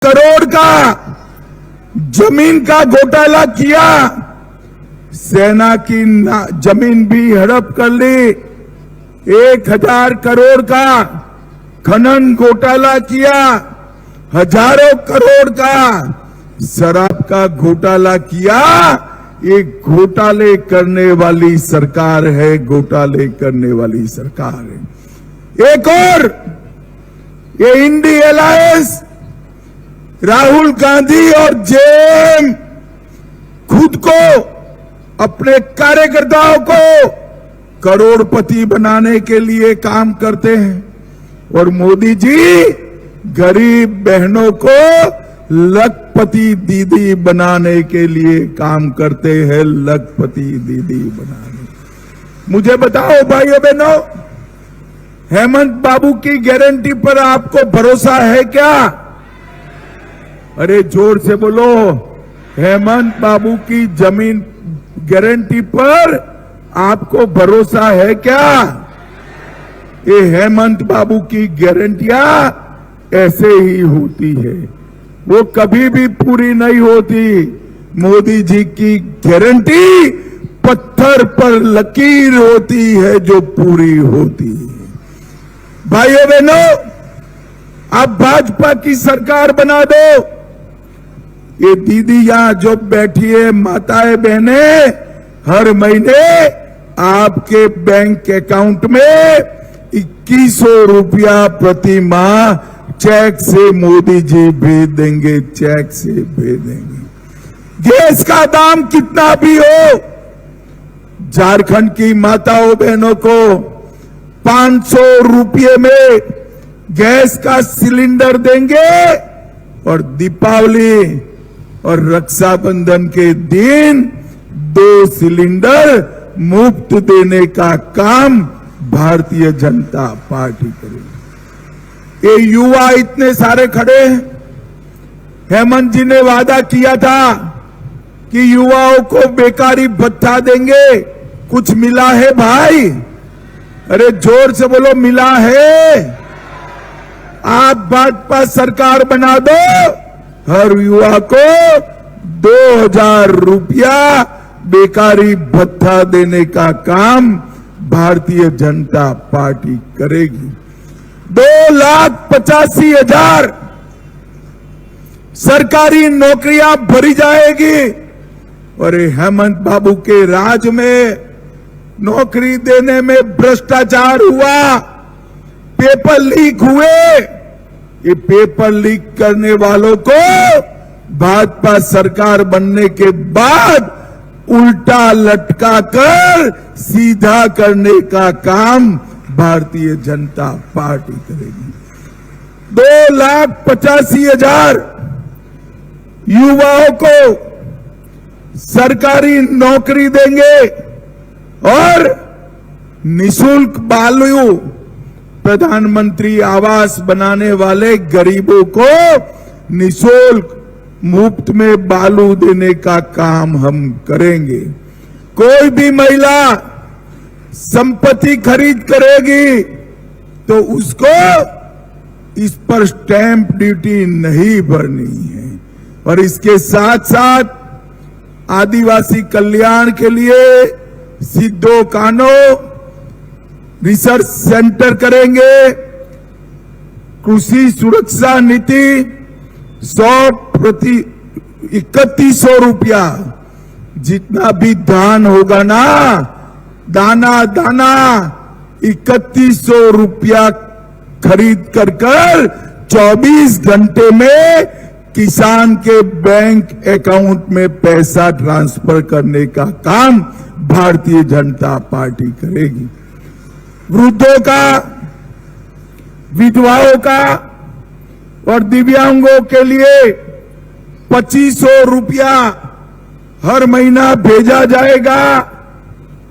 करोड़ का जमीन का घोटाला किया, सेना की जमीन भी हड़प कर ली। 1000 करोड़ का खनन घोटाला किया, हजारों करोड़ का शराब का घोटाला किया। ये घोटाले करने वाली सरकार है, घोटाले करने वाली सरकार है। एक और ये इंडी अलायंस, राहुल गांधी और जेएम खुद को, अपने कार्यकर्ताओं को करोड़पति बनाने के लिए काम करते हैं और मोदी जी गरीब बहनों को लखपति दीदी बनाने के लिए काम करते हैं, लखपति दीदी बनाने। मुझे बताओ भाइयों बहनों, हेमंत बाबू की गारंटी पर आपको भरोसा है क्या? अरे जोर से बोलो, हेमंत बाबू की जमीन गारंटी पर आपको भरोसा है क्या? ये हेमंत बाबू की गारंटियां ऐसे ही होती है, वो कभी भी पूरी नहीं होती। मोदी जी की गारंटी पत्थर पर लकीर होती है जो पूरी होती है। भाइयों बहनों, आप भाजपा की सरकार बना दो। ये दीदी यहां जो बैठी है, माताएं बहने, हर महीने आपके बैंक अकाउंट में 2100 रुपया प्रति माह चेक से मोदी जी भेज देंगे, चेक से भेज देंगे। गैस का दाम कितना भी हो, झारखंड की माताओं बहनों को 500 रुपये में गैस का सिलेंडर देंगे और दीपावली और रक्षाबंधन के दिन 2 सिलेंडर मुफ्त देने का काम भारतीय जनता पार्टी करेगी। ये युवा इतने सारे खड़े हैं। हेमंत जी ने वादा किया था कि युवाओं को बेकारी भत्ता देंगे, कुछ मिला है भाई? अरे जोर से बोलो, मिला है? आप भाजपा सरकार बना दो, हर युवा को 2000 रुपया बेकारी भत्ता देने का काम भारतीय जनता पार्टी करेगी। 2,85,000 सरकारी नौकरियां भरी जाएगी। और हेमंत बाबू के राज में नौकरी देने में भ्रष्टाचार हुआ, पेपर लीक हुए। ये पेपर लीक करने वालों को भाजपा सरकार बनने के बाद उल्टा लटका कर सीधा करने का काम भारतीय जनता पार्टी करेगी। 2,85,000 युवाओं को सरकारी नौकरी देंगे और निःशुल्क बालू प्रधानमंत्री आवास बनाने वाले गरीबों को निःशुल्क मुफ्त में बालू देने का काम हम करेंगे। कोई भी महिला संपत्ति खरीद करेगी तो उसको इस पर स्टैंप ड्यूटी नहीं भरनी है। और इसके साथ साथ आदिवासी कल्याण के लिए सिद्धो कानो रिसर्च सेंटर करेंगे। कृषि सुरक्षा नीति 3100 रुपया जितना भी धान होगा ना, दाना दाना 3100 रुपया खरीद कर 24 घंटे में किसान के बैंक अकाउंट में पैसा ट्रांसफर करने का काम भारतीय जनता पार्टी करेगी। वृद्धों का, विधवाओं का और दिव्यांगों के लिए 2500 रुपया हर महीना भेजा जाएगा।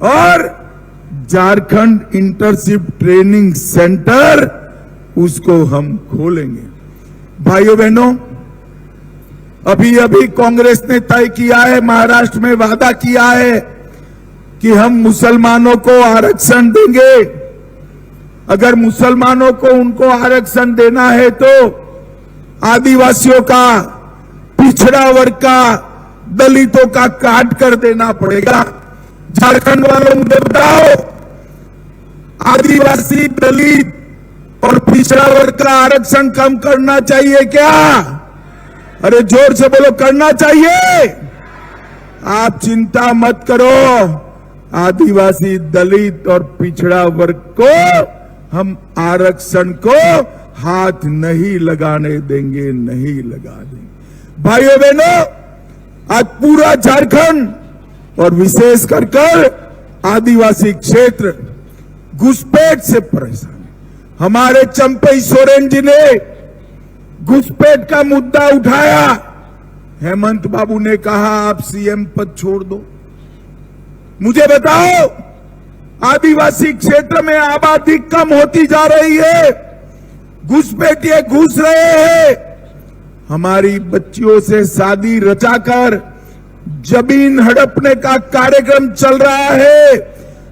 और झारखंड इंटर्नशिप ट्रेनिंग सेंटर उसको हम खोलेंगे। भाइयों बहनों, अभी अभी कांग्रेस ने तय किया है, महाराष्ट्र में वादा किया है कि हम मुसलमानों को आरक्षण देंगे। अगर मुसलमानों को उनको आरक्षण देना है तो आदिवासियों का, पिछड़ा वर्ग का, दलितों का काट कर देना पड़ेगा। झारखंड वालों मुझे बताओ, आदिवासी, दलित और पिछड़ा वर्ग का आरक्षण कम करना चाहिए क्या? अरे जोर से बोलो, करना चाहिए। आप चिंता मत करो, आदिवासी, दलित और पिछड़ा वर्ग को हम आरक्षण को हाथ नहीं लगाने देंगे, नहीं लगा देंगे। भाइयों बहनों, आज पूरा झारखंड और विशेष कर आदिवासी क्षेत्र घुसपैठ से परेशान है। हमारे चंपई सोरेन जी ने घुसपैठ का मुद्दा उठाया। हेमंत बाबू ने कहा आप सीएम पद छोड़ दो। मुझे बताओ, आदिवासी क्षेत्र में आबादी कम होती जा रही है, घुसपैठिए घुस रहे हैं, हमारी बच्चियों से शादी रचाकर जमीन हड़पने का कार्यक्रम चल रहा है।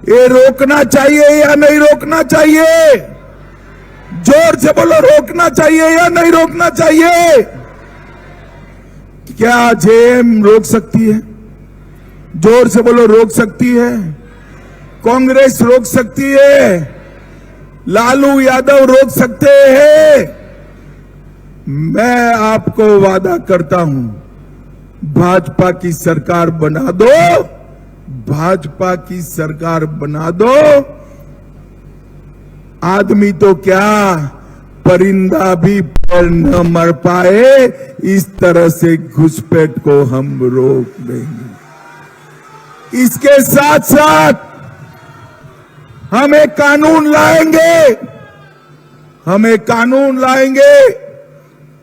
ये रोकना चाहिए या नहीं रोकना चाहिए? जोर से बोलो, रोकना चाहिए या नहीं रोकना चाहिए? क्या जेएम रोक सकती है? जोर से बोलो, रोक सकती है? कांग्रेस रोक सकती है? लालू यादव रोक सकते हैं? मैं आपको वादा करता हूं, भाजपा की सरकार बना दो, भाजपा की सरकार बना दो। आदमी तो क्या, परिंदा भी पर न मर पाए, इस तरह से घुसपैठ को हम रोक देंगे। इसके साथ साथ हम एक कानून लाएंगे, हम एक कानून लाएंगे।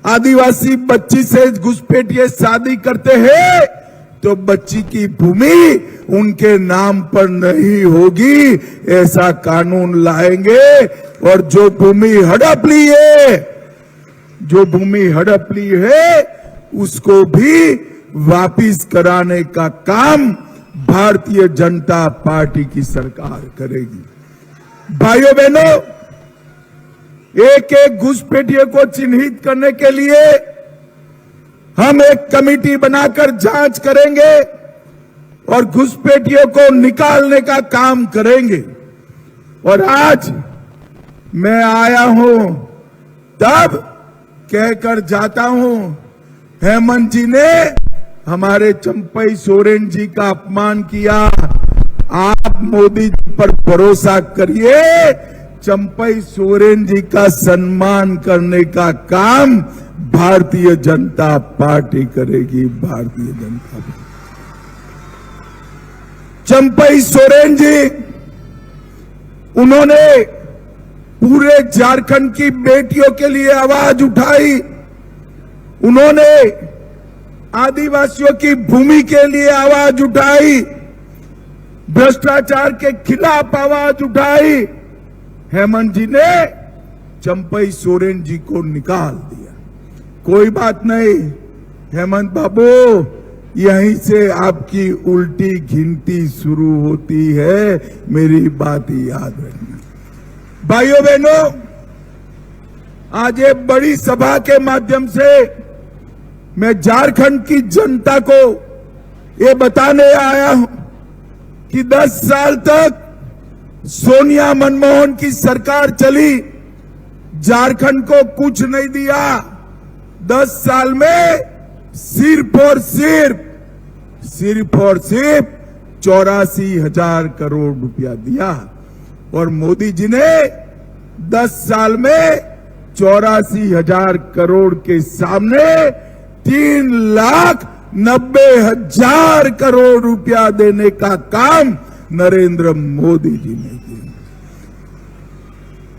आदिवासी बच्ची से घुसपैठिए शादी करते हैं तो बच्ची की भूमि उनके नाम पर नहीं होगी, ऐसा कानून लाएंगे। और जो भूमि हड़प ली है, जो भूमि हड़प ली है, उसको भी वापिस कराने का काम भारतीय जनता पार्टी की सरकार करेगी। भाइयों बहनों, एक एक घुसपैठिए को चिन्हित करने के लिए हम एक कमेटी बनाकर जांच करेंगे और घुसपैठियों को निकालने का काम करेंगे। और आज मैं आया हूं तब कहकर जाता हूं, हेमंत जी ने हमारे चंपई सोरेन जी का अपमान किया। आप मोदी जी पर भरोसा करिए, चंपई सोरेन जी का सम्मान करने का काम भारतीय जनता पार्टी करेगी। भारतीय जनता पार्टी, चंपई सोरेन जी, उन्होंने पूरे झारखंड की बेटियों के लिए आवाज उठाई। उन्होंने आदिवासियों की भूमि के लिए आवाज उठाई, भ्रष्टाचार के खिलाफ आवाज उठाई। हेमंत जी ने चंपई सोरेन जी को निकाल दिया। कोई बात नहीं हेमंत बाबू, यहीं से आपकी उल्टी गिनती शुरू होती है, मेरी बात याद रखना। भाइयों बहनों, आज ये बड़ी सभा के माध्यम से मैं झारखंड की जनता को ये बताने आया हूं कि 10 साल तक सोनिया मनमोहन की सरकार चली, झारखंड को कुछ नहीं दिया। 10 साल में सिर्फ और सिर्फ 84,000 करोड़ रुपया दिया। और मोदी जी ने 10 साल में 84,000 करोड़ के सामने 3,90,000 करोड़ रुपया देने का काम नरेंद्र मोदी जी ने किया।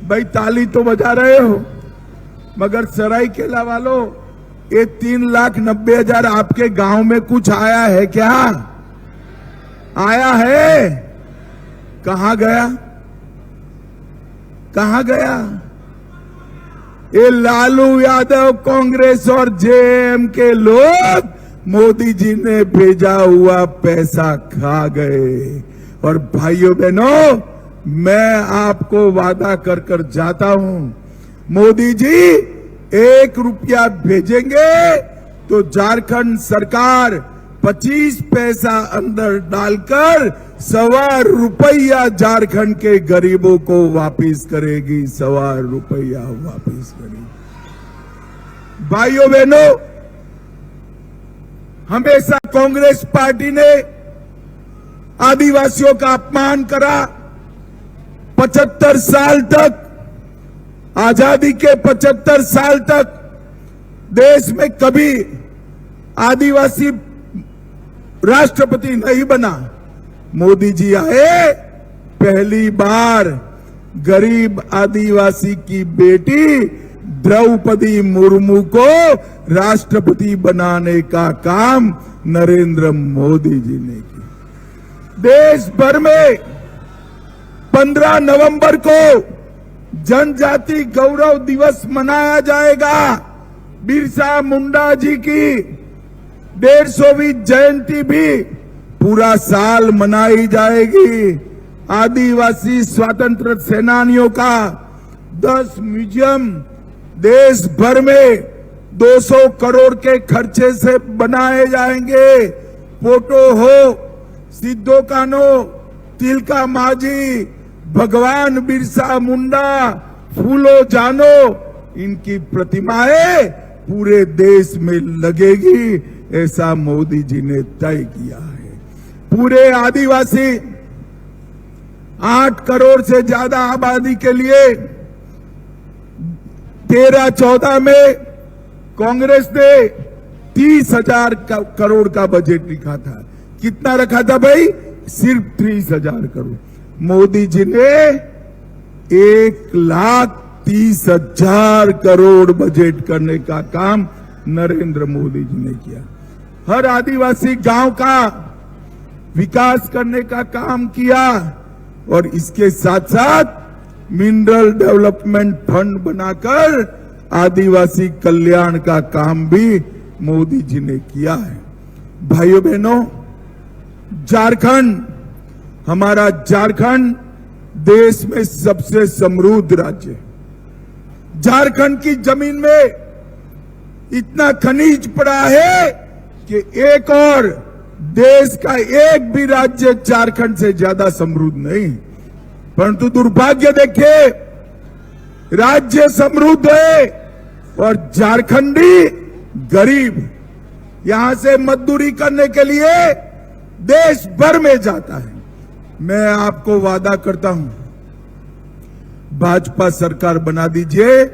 भाई ताली तो बजा रहे हो, मगर सरायकेला वालों, ये 3,90,000 आपके गांव में कुछ आया है क्या? आया है? कहां गया? कहां गया? ये लालू यादव, कांग्रेस और जेएम के लोग मोदी जी ने भेजा हुआ पैसा खा गए। और भाइयों बहनों, मैं आपको वादा कर जाता हूं, मोदी जी 1 रुपया भेजेंगे तो झारखंड सरकार 25 पैसा अंदर डालकर ₹1.25 झारखंड के गरीबों को वापिस करेगी, ₹1.25 वापिस करेगी। भाइयों बहनों, हमेशा कांग्रेस पार्टी ने आदिवासियों का अपमान करा। 75 साल तक, आजादी के 75 साल तक देश में कभी आदिवासी राष्ट्रपति नहीं बना। मोदी जी आए, पहली बार गरीब आदिवासी की बेटी द्रौपदी मुर्मू को राष्ट्रपति बनाने का काम नरेंद्र मोदी जी ने किया। देश भर में 15 नवंबर को जनजाति गौरव दिवस मनाया जाएगा। बिरसा मुंडा जी की 150वीं जयंती भी पूरा साल मनाई जाएगी। आदिवासी स्वतंत्र सेनानियों का 10 म्यूजियम देश भर में 200 करोड़ के खर्चे से बनाए जाएंगे। फोटो हो, सिद्धो कान्हो, तिलका माझी, भगवान बिरसा मुंडा, फूलो जानो, इनकी प्रतिमाएं पूरे देश में लगेगी, ऐसा मोदी जी ने तय किया है। पूरे आदिवासी 8 करोड़ से ज्यादा आबादी के लिए 13-14 में कांग्रेस ने 30,000 करोड़ का बजट लिखा था। कितना रखा था भाई? सिर्फ 30,000 करोड़। मोदी जी ने 1,30,000 करोड़ बजट करने का काम नरेंद्र मोदी जी ने किया। हर आदिवासी गांव का विकास करने का काम किया और इसके साथ साथ मिनरल डेवलपमेंट फंड बनाकर आदिवासी कल्याण का काम भी मोदी जी ने किया है। भाइयों बहनों, झारखंड, हमारा झारखंड देश में सबसे समृद्ध राज्य है। झारखंड की जमीन में इतना खनिज पड़ा है कि एक और देश का एक भी राज्य झारखंड से ज्यादा समृद्ध नहीं। परंतु दुर्भाग्य देखिए, राज्य समृद्ध है और झारखंडी गरीब यहां से मजदूरी करने के लिए देश भर में जाता है। मैं आपको वादा करता हूं, भाजपा सरकार बना दीजिए।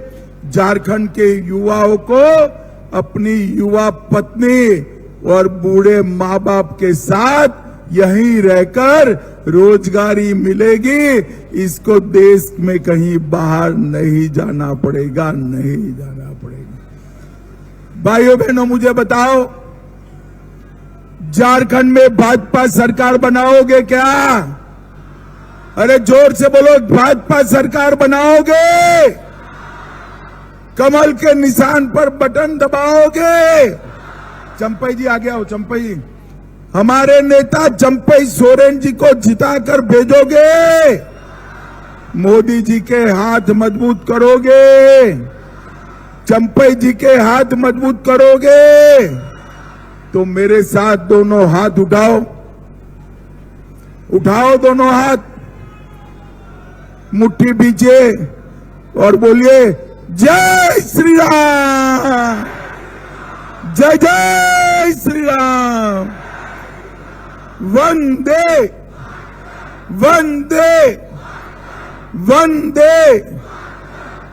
झारखंड के युवाओं को अपनी युवा पत्नी और बूढ़े माँ बाप के साथ यहीं रहकर रोजगारी मिलेगी। इसको देश में कहीं बाहर नहीं जाना पड़ेगा, नहीं जाना पड़ेगा। भाइयों बहनों, मुझे बताओ, झारखंड में भाजपा सरकार बनाओगे क्या? अरे जोर से बोलो, भाजपा सरकार बनाओगे? कमल के निशान पर बटन दबाओगे? चंपई जी आगे आओ। चंपई जी, हमारे नेता चंपई सोरेन जी को जिताकर भेजोगे? मोदी जी के हाथ मजबूत करोगे? चंपई जी के हाथ मजबूत करोगे? तो मेरे साथ दोनों हाथ उठाओ, उठाओ दोनों हाथ, मुट्ठी बीचे और बोलिए जय श्री राम, जय जय श्री राम, वंदे वंदे वंदे।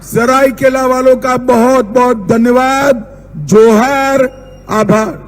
सरायकेला वालों का बहुत बहुत धन्यवाद। जोहार, आभार।